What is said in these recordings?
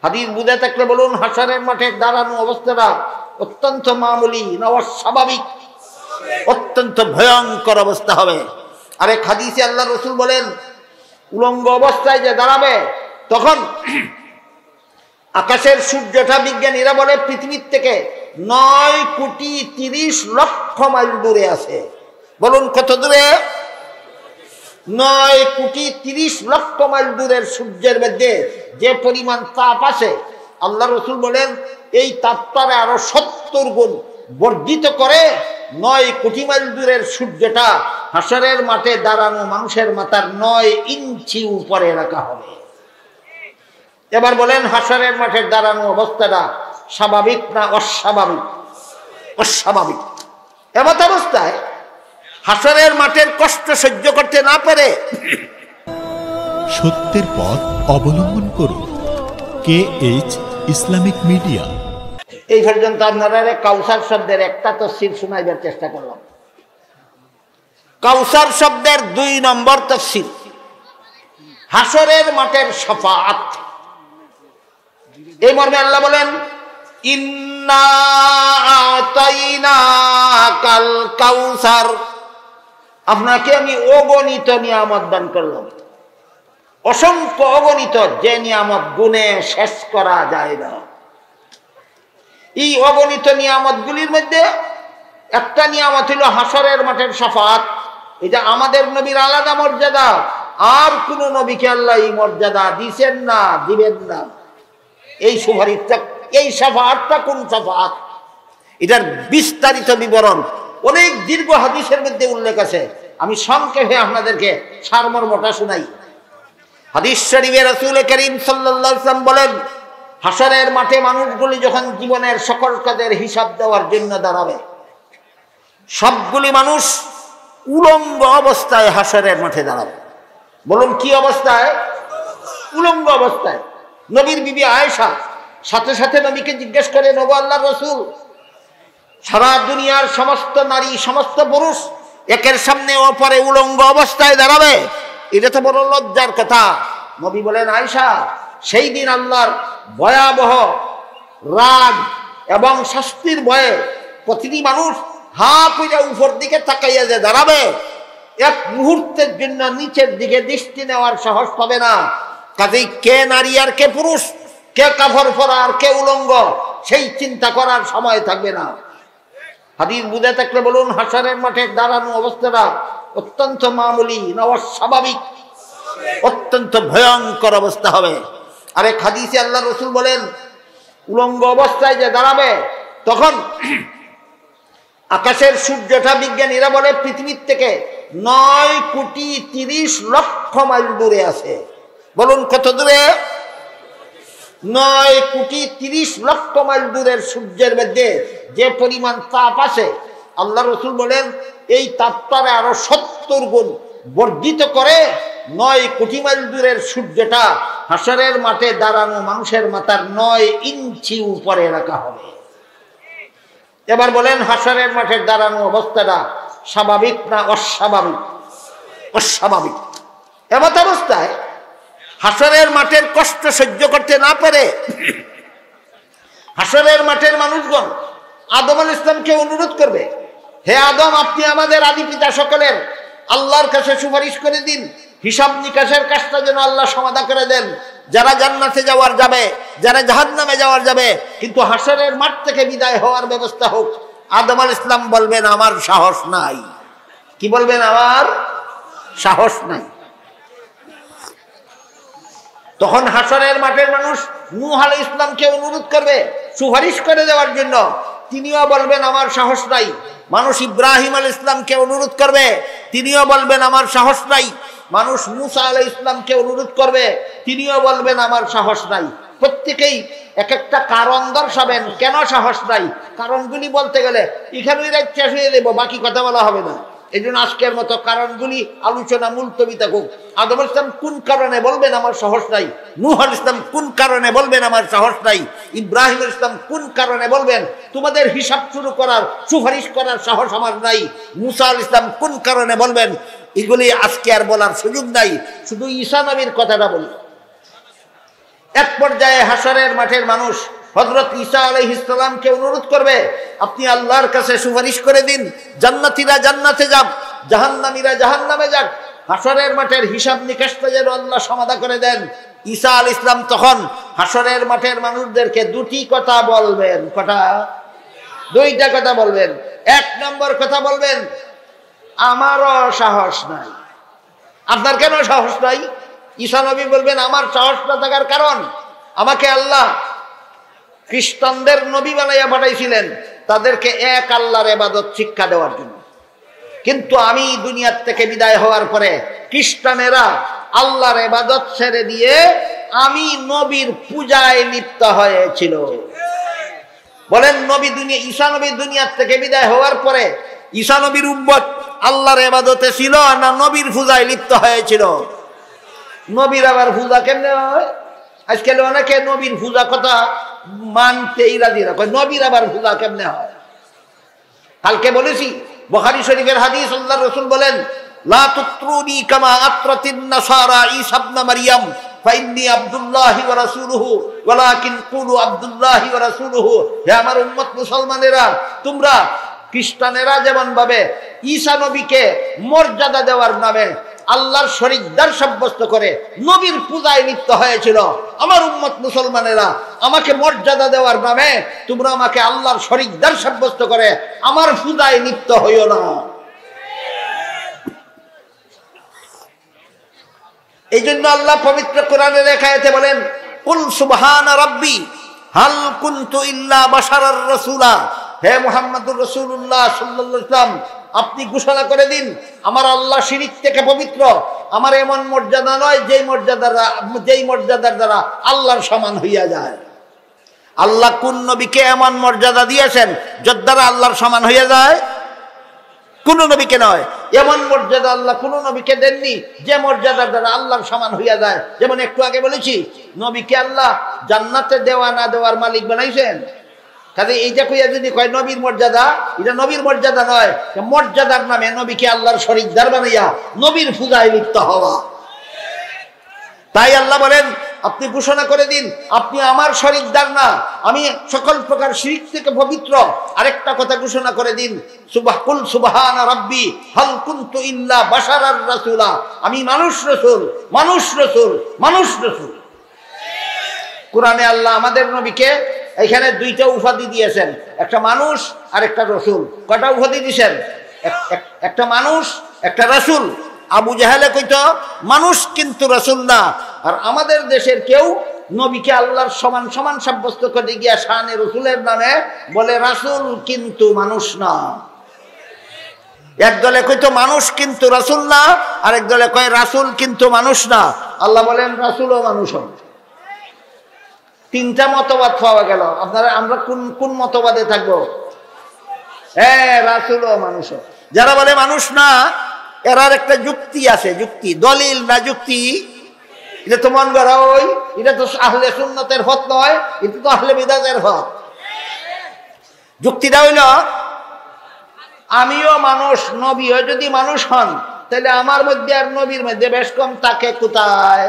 হাদিস বুঝে থাকলে বলুন, হাসরের মাঠে দাঁড়ানো অবস্থাটা অত্যন্ত মামুলি না অস্বাভাবিক? অত্যন্ত ভয়ঙ্কর অবস্থা হবে। আরেক হাদিসে আল্লাহ রসুল বলেন, উলঙ্গ অবস্থায় যে দাঁড়াবে তখন আকাশের সূর্যটা বিজ্ঞানীরা বলে পৃথিবীর থেকে 9,30,00,000 মাইল দূরে আছে। বলুন কত দূরে? 9,30,00,000 মাইল দূরের সূর্যের মধ্যে যে পরিমাণ তাপ আছে, আল্লাহ রসুল বলেন এই তাপটারে আরো 70 গুণ বর্ধিত করে 9 কোটি মাইল দূরের সূর্যটা হাসরের মাঠে দাঁড়ানো মানুষের মাথার 9 ইঞ্চি উপরে রাখা হবে। এবার বলেন, হাসরের মাঠে দাঁড়ানো অবস্থাটা স্বাভাবিক না অস্বাভাবিক? অস্বাভাবিক। এমত অবস্থায় হাসরের মাঠের কষ্ট সহ্য করতে না পেরে সত্যের পথ অবলম্বন করুন। KH Islamic media. এই পর্যন্ত আপনারা কাউসার শব্দের একটা তাফসীর শোনাইবার চেষ্টা করলাম। কাউসার শব্দের 2 নম্বর তাফসীর হাসরের মাঠের শাফাআত। এই মর্মে আল্লাহ বলেন, ইন্না আতাইনাকাল কাউসার, আপনাকে আমি অগণিত নিয়ামত দান করলাম। অসংখ্য অগণিত, যে নিয়ামত গুণে শেষ করা যায় না। এই অগণিত নিয়ামতগুলির মধ্যে একটা নিয়ামত হলো হাসরের মাঠের শাফাআত। এটা আমাদের নবীর আলাদা মর্যাদা, আর কোন নবীকে আল্লাহ এই মর্যাদা দিবেন না, দিবেন না। এই সুপারিশটা, এই শাফাআতটা কোন শাফাআত, এটার বিস্তারিত বিবরণ অনেক দীর্ঘ হাদিসের মধ্যে উল্লেখ আছে। আমি সংক্ষেপে আপনাদেরকে সারমর্মটা শুনাই। হাদিস শরীফে রাসূল করিম সাল্লাল্লাহু আলাইহি ওয়াসাল্লাম বলেন, হাসরের মাঠে মানুষগুলি যখন জীবনের সকল কাজের হিসাব দেওয়ার জন্য দাঁড়াবে, সবগুলি মানুষ উলঙ্গ অবস্থায় হাসরের মাঠে দাঁড়াবে। বলুন কি অবস্থায়? উলঙ্গ অবস্থায়। নবীর বিবি আয়েশা সাথে সাথে নবীকে জিজ্ঞেস করে, নবী আল্লাহর রাসূল, সারা দুনিয়ার সমস্ত নারী, সমস্ত পুরুষ একের সামনে অপরে উলঙ্গ অবস্থায় দাঁড়াবে, এটা তো বড় লজ্জার কথা। নবী বলেন, আয়েশা, সেই দিন আল্লাহর ভয়াবহ রাগ এবং শাস্তির ভয়ে প্রতিটি মানুষ হা কইরা উপর দিকে তাকাইয়া যে দাঁড়াবে, এক মুহূর্তের জন্য নিচের দিকে দৃষ্টি নেওয়ার সাহস পাবে না। কাজেই কে নারী আর কে পুরুষ, কে কাফর পরা আর কে উলঙ্গ, সেই চিন্তা করার সময় থাকবে না। হাদিস বুঝে থাকলে বলুন, হাসরের মাঠে দাঁড়ানো অবস্থাটা অত্যন্ত মামুলি না অস্বাভাবিক? অত্যন্ত ভয়ঙ্কর অবস্থা হবে। আরেক হাদিসে আল্লাহ রসুল বলেন, উলঙ্গ অবস্থায় যে দাঁড়াবে তখন আকাশের সূর্যটা বিজ্ঞানীরা বলে পৃথিবীর থেকে 9,30,00,000 মাইল দূরে আছে। বলুন কত দূরে? 9,30,00,000 মাইল দূরের সূর্যের মধ্যে যে পরিমাণ তাপ আছে, আল্লাহ রসুল বলেন এই তাপটারে আরো 70 গুণ বর্ধিত করে 9 কোটি মাইল দূরের সূর্যটা হাসরের মাঠে দাঁড়ানো মানুষের মাথার 9 ইঞ্চি উপরে রাখা হবে। এবার বলেন, হাসরের মাঠে দাঁড়ানো অবস্থাটা স্বাভাবিক না অস্বাভাবিক? অস্বাভাবিক। এমত অবস্থায় হাসরের মাঠের কষ্ট সহ্য করতে না পেরে হাসরের মাঠের মানুষগণ আদম আলাইহিস সালামকে অনুরোধ করবে, হে আদম, আপনি আমাদের আদি পিতা সকলের আল্লাহর কাছে সুপারিশ করে দিন, হিসাব নিকাশের কাজটা যেন আল্লাহ সমাধান করে দেন। যারা জান্নাতে যাওয়ার যাবে, যারা জাহান্নামে যাওয়ার যাবে, কিন্তু হাসরের মাঠ থেকে বিদায় হওয়ার ব্যবস্থা হোক। আদম আলাইহিস সালাম বলবেন, আমার সাহস নাই। কি বলবেন? আমার সাহস নাই। তখন হাসরের মাঠের মানুষ নূহ আলাইহিস সালামকে অনুরোধ করবে সুপারিশ করে দেওয়ার জন্য, তিনিও বলবেন, আমার সাহস নাই। মানুষ ইব্রাহিম আলাইহিস সালামকে অনুরোধ করবে, তিনিও বলবেন, আমার সাহস নাই। মানুষ মুসা আলাইহিস সালামকে অনুরোধ করবে, তিনিও বলবেন, আমার সাহস নাই। প্রত্যেকেই এক একটা কারণ দর্শাবেন কেন সাহস নাই। কারণগুলি বলতে গেলে এখানেই রাত শেষ হয়ে দেবো, বাকি কথা বলা হবে না। এই জন্য আজকের মতো কারণগুলি আলোচনা মুলতবি থাকুক। আদম আলাইহিস সালাম কোন কারণে বলবেন আমার সাহস নাই, নূহ আলাইহিস সালাম কোন কারণে বলবেন আমার সাহস নাই, ইব্রাহিম আলাইহিস সালাম কোন কারণে বলবেন তোমাদের হিসাব শুরু করার, সুপারিশ করার সাহস আমার নাই, মুসা আলাইহিস সালাম কোন কারণে বলবেন, এগুলি আজকে আর বলার সুযোগ নাই। শুধু ঈসা নবীর কথাটা বলি। এক পর্যায়ে হাসরের মাঠের মানুষ হযরত ঈসা আলাইহিস সালামকে অনুরোধ করবে, আপনি আল্লাহর কাছে সুপারিশ করে দিন, জান্নাতীরা জান্নাতে যাক, জাহান্নামীরা জাহান্নামে যাক। হাসরের মাঠের হিসাব নিকাশটা যেন আল্লাহ সমাধা করে দেন। ঈসা আলাইহিস সালাম তখন হাসরের মাঠের মানুষদেরকে দুটি কথা বলবেন। কটা? দুইটা কথা বলবেন। এক নম্বর কথা বলবেন, আমারও সাহস নাই। আপনার কেন সাহস নাই? ঈসা নবী বলবেন, আমার সাহস না থাকার কারণ, আমাকে আল্লাহ খ্রিস্টানদের নবী বানাইয়া পাঠাইছিলেন তাদেরকে এক আল্লাহর ইবাদত শিক্ষা দেওয়ার জন্য। কিন্তু আমি দুনিয়ার থেকে বিদায় হওয়ার পরে খ্রিস্টানেরা আল্লাহর ইবাদত ছেড়ে দিয়ে আমি নবীর পূজায় লিপ্ত হয়েছিল। বলেন, ঈসা নবী দুনিয়ার থেকে বিদায় হওয়ার পরে ঈসা নবীর উম্মত আল্লাহর ইবাদতে ছিল না নবীর পূজায় লিপ্ত হয়েছিল? নবীর আবার পূজা কেমনে হয়? আজকাল অনেকে নবীর পূজা কথা মানতেই রাজি না, নবীর আবার পূজা কেমনে হয়? কালকে বলেছি বুখারী শরীফের হাদিস, আল্লাহর রাসূল বলেন, লা তুত্রুনি কামা আত্রাতিন নাসারা ঈসা ইবনে মারইয়াম ফাইন্নী আব্দুল্লাহি ওয়া রাসূলুহু ওয়ালাকিন কুলু আব্দুল্লাহি ওয়া রাসূলুহু। হে আমার উম্মত মুসলমানেরা, তোমরা খ্রিস্টানেরা যেমন ভাবে ঈসা নবীকে মর্যাদা দেওয়ার নামে আল্লাহর শরীকদার সাব্যস্ত করে নবীর পূজায় লিপ্ত হয়েছিল, আমার উম্মত মুসলমানেরা আমাকে মর্যাদা দেওয়ার নামে তোমরা আমাকে আল্লাহর শরীকদার সাব্যস্ত করে আমার পূজায় লিপ্ত হইও না। এই জন্য আল্লাহ পবিত্র কোরআনের এক আয়াতে বলেন, কুল সুবহানা রাব্বি হাল কুনতু ইল্লা বাশারার রাসূলা। হে মুহাম্মদুর রাসূলুল্লাহ সাল্লাল্লাহু আলাইহি ওয়াসাল্লাম, আপনি ঘোষণা করে দিন, আমার আল্লাহ শিরিক থেকে পবিত্র, আমার এমন মর্যাদা নয় যেই মর্যাদার দ্বারা আল্লাহর সমান হইয়া যায়। আল্লাহ কোন নবীকে এমন মর্যাদা দিয়েছেন যার দ্বারা আল্লাহর সমান হইয়া যায়? কোন নবীকে নয়। এমন মর্যাদা আল্লাহ কোন নবীকে দেননি যে মর্যাদার দ্বারা আল্লাহর সমান হইয়া যায়। যেমন একটু আগে বলেছি, নবীকে আল্লাহ জান্নাতে দেওয়া না দেওয়ার মালিক বানাইছেন। কাজে এইটা কইয়া যদি কয় নবীর মর্যাদা, এটা নবীর মর্যাদা নয়, মর্যাদার নামে নবীকে আল্লাহর শরীকদার বানাইয়া নবীর পূজায় লিপ্ত হওয়া। তাই আল্লাহ বলেন, আপনি ঘোষণা করে দিন, আপনি আমার শরীকদার না, আমি সকল প্রকার শিরক থেকে পবিত্র। আরেকটা কথা ঘোষণা করে দিন, কুল সুবহানা রাব্বি হাল কুনতু ইল্লা বাশারার রাসূলা। আমি মানুষ রাসূল, মানুষ রাসূল, মানুষ রাসূল। কোরআনে আল্লাহ আমাদের নবীকে এখানে দুইটা উপাধি দিয়েছেন, একটা মানুষ আর একটা রাসূল। কয়টা উপাধি দিয়েছেন? একটা মানুষ, একটা রাসূল। আবু জাহেলে কইতো মানুষ কিন্তু রাসূল না। আর আমাদের দেশের কেউ নবীকে আল্লাহর সমান সমান সাব্যস্ত করতে গিয়া শানে রাসূলের নামে বলে রাসূল কিন্তু মানুষ না। এক দলে কইতো মানুষ কিন্তু রাসূল না, আরেক দলে কয় রাসূল কিন্তু মানুষ না। আল্লাহ বলেন রাসূলও মানুষ। তিনটা মতবাদ পাওয়া গেল। আমরা কোন মতবাদে থাকবো? হ্যাঁ, রাসূলও মানুষ। যারা বলে মানুষ না, এরার একটা যুক্তি আছে, যুক্তি, দলিল না যুক্তি। এটা তো মন গড়া, এটা তো আহলে সুন্নতের হক নয়, এটা তো আহলে বিদআতের হক। যুক্তিটা হইল, আমিও মানুষ, নবীও যদি মানুষ হন, তাহলে আমার মধ্যে আর নবীর মধ্যে বেশ কম থাকে কোথায়?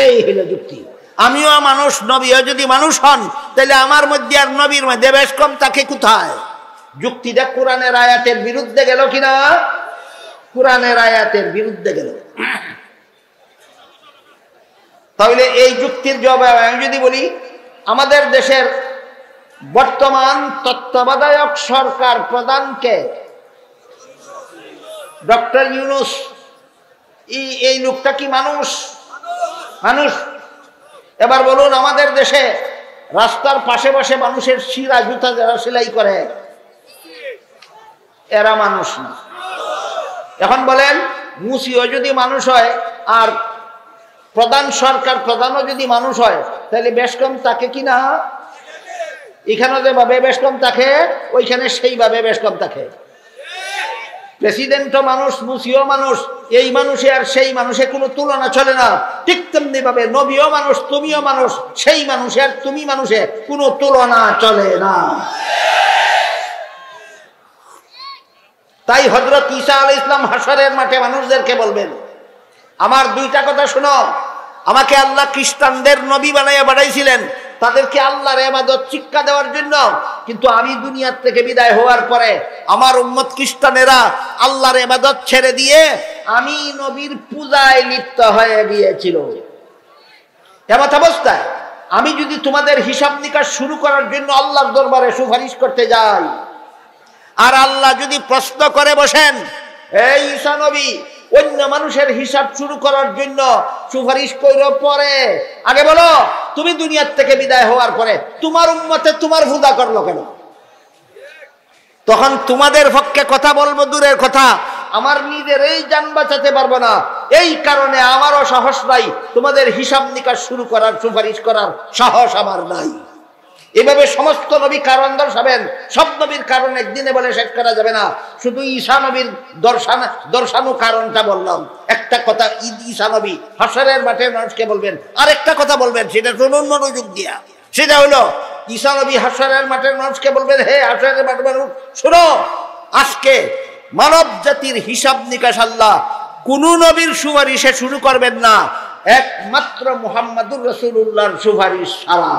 এই হইল যুক্তি। আমিও মানুষ, নবীও যদি মানুষ হন, তাহলে আমার মধ্যে আর নবীর মধ্যে বেশ কম থাকে কোথায়? যুক্তিটা কোরআনের আয়াতের বিরুদ্ধে গেল কিনা? কোরআনের আয়াতের বিরুদ্ধে গেল। তাহলে এই যুক্তির জবাবে আমি যদি বলি, আমাদের দেশের বর্তমান তত্ত্বাবধায়ক সরকার প্রধানকে ডক্টর ইউনূস, এই লোকটা কি মানুষ? মানুষ। এবার বলুন, আমাদের দেশে রাস্তার পাশে পাশে মানুষের শিরা জুতা যারা সেলাই করে, এরা মানুষ না। এখন বলেন, মুসিও যদি মানুষ হয় আর প্রধান সরকার প্রধানও যদি মানুষ হয়, তাহলে বেশ কম থাকে কিনা? এখানে যেভাবে বেশ কম থাকে, ওইখানে সেইভাবে বেশ কম থাকে। প্রেসিডেন্টও মানুষ, মুসিও মানুষ। এই মানুষে আর সেই মানুষে কোনো তুলনা চলে না। ঠিক তেমনি ভাবে নবীও মানুষ, তুমিও মানুষ, সেই মানুষে আর তুমি মানুষে কোনো তুলনা চলে না। তাই হযরত ঈসা আলাইহিস সালাম হাশরের মাঠে মানুষদেরকে বলবেন, আমার দুইটা কথা শোনো, আমাকে আল্লাহ খ্রিস্টানদের নবী বানাইয়া পাঠাইছিলেন তাদেরকে আল্লাহর ইবাদত শিক্ষা দেওয়ার জন্য, কিন্তু আমি দুনিয়ার থেকে বিদায় হওয়ার পরে আমার উম্মত খ্রিস্টানেরা আল্লাহর ইবাদত ছেড়ে দিয়ে আমি নবীর পূজায় লিপ্ত হয়ে গিয়েছিল। এমত অবস্থায় আমি যদি তোমাদের হিসাব নিকাশ শুরু করার জন্য আল্লাহর দরবারে সুপারিশ করতে যাই, আর আল্লাহ যদি প্রশ্ন করে বসেন, এই ঈসা নবী অন্য মানুষের হিসাব শুরু করার জন্য সুপারিশ কইরো পরে, আগে বলো তুমি দুনিয়ার থেকে বিদায় হওয়ার পরে তোমার উম্মতে তোমার পূজা করলো কেন? তখন তোমাদের পক্ষে কথা বলবো দূরের কথা, আমার নিজের এই জান বাঁচাতে পারবো না, এই কারণে আমারও সাহস নাই তোমাদের হিসাব নিকাশ শুরু করার সুপারিশ করার সাহস আমার নাই। এভাবে সমস্ত নবী কারণ দর্শাবেন, সব নবীর কারণ একদিনে বলে শেষ করা যাবে না। শুধু ঈসা নবীর দর্শানো কারণটা বললাম। একটা কথা ঈসা নবী হাসরের মাঠে মানুষকে বলবেন, আর একটা কথা বলবেন, সেটা শুনুন মনোযোগ দিয়া। সেটা হলো ঈসা নবী হাসরের মাঠের মানুষকে বলবেন, হে হাসরের মাঠের মানুষ শোনো, আজকে মানব জাতির হিসাব নিকাশ আল্লাহ কোন নবীর সুপারিশে শুরু করবেন না, একমাত্র মুহাম্মাদুর রাসূলুল্লাহর সুপারিশ ছাড়া।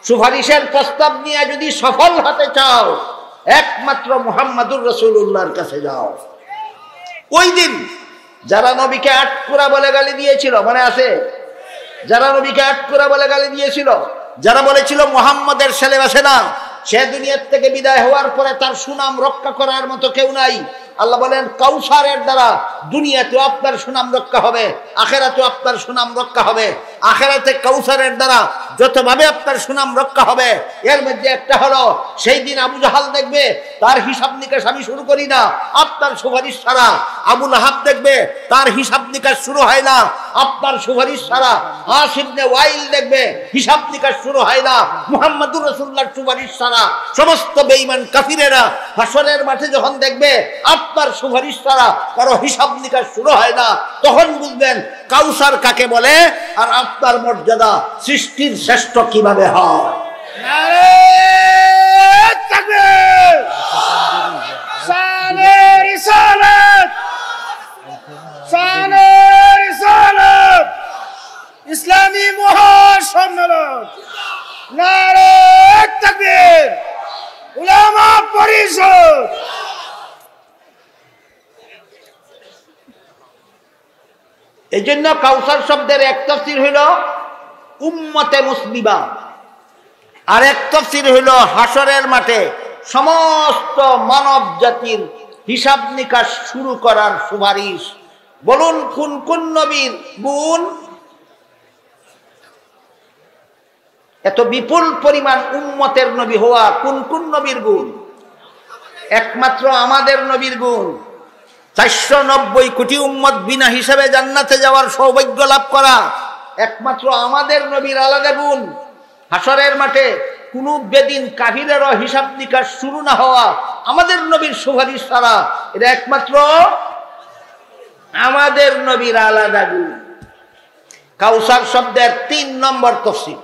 সুপারিশের প্রস্তাব নিয়ে যদি সফল হতে চাও একমাত্র মুহাম্মাদুর রাসূলুল্লাহর কাছে যাও। ওই দিন যারা নবীকে আটকুরা বলে গালি দিয়েছিল, মনে আছে? যারা নবীকে আটকুরা বলে গালি দিয়েছিল, যারা বলেছিল মুহাম্মাদের ছেলে বাসে না, সে দুনিয়ার থেকে বিদায় হওয়ার পরে তার সুনাম রক্ষা করার মতো কেউ নাই। আল্লাহ বলেন কাউসারের দ্বারা দুনিয়াতেও আপনার সুনাম রক্ষা হবে, আখিরাতেও আপনার সুনাম রক্ষা হবে। আখিরাতে কাউসারের দ্বারা যতভাবে আপনার সুনাম রক্ষা হবে, এর মধ্যে একটা হলো সেই দিন আবু জাহাল দেখবে তার হিসাব নিকাশ আমি শুরু করি না আপনার সুপারিশ ছাড়া। আবু লাহাব দেখবে তার হিসাব নিকাশ শুরু হয় না আপনার সুপারিশ ছাড়া। আস ইবনে ওয়াইল দেখবে হিসাব নিকাশ শুরু হয় না মুহাম্মাদুর রাসূলুল্লাহর সুপারিশ ছাড়া। সমস্ত বেঈমান কাফিরেরা হাসরের মাঠে যখন দেখবে আপনার সুপারিশ ছাড়া কারো হিসাব নিকাশ শুরু হয় না, তখন বুঝবেন কাউসার কাকে বলে আর আপনার মর্যাদা সৃষ্টির শ্রেষ্ঠ কিভাবে হয়। নারে তাকবীর, শানে রিসালাত, শানে রিসালাত, ইসলামী মহাসম্মেলন, নারে তাকবীর, উলামা পরিষদ। এই জন্য কাউসার শব্দের এক তাফসীর হইল উম্মতে মুসলিমা, আর এক তাফসীর হইল হাসরের মাঠে সমস্ত মানব জাতির হিসাব নিকাশ শুরু করার সুপারিশ। বলুন কোন কোন নবীর গুণ? এত বিপুল পরিমাণ উম্মতের নবী হওয়া কোন কোন নবীর গুণ? একমাত্র আমাদের নবীর গুণ। 490 কোটি উম্মত বিনা হিসাবে জান্নাতে যাওয়ার সৌভাগ্য লাভ করা একমাত্র আমাদের নবীর আলাদা গুণ। হাসরের মাঠে কোন বেদিন কাফিরেরও হিসাব নিকাশ শুরু না হওয়া আমাদের নবীর সুপারিশ ছাড়া, এটা একমাত্র আমাদের নবীর আলাদা গুণ। কাউসার শব্দের 3 নম্বর তাফসীর।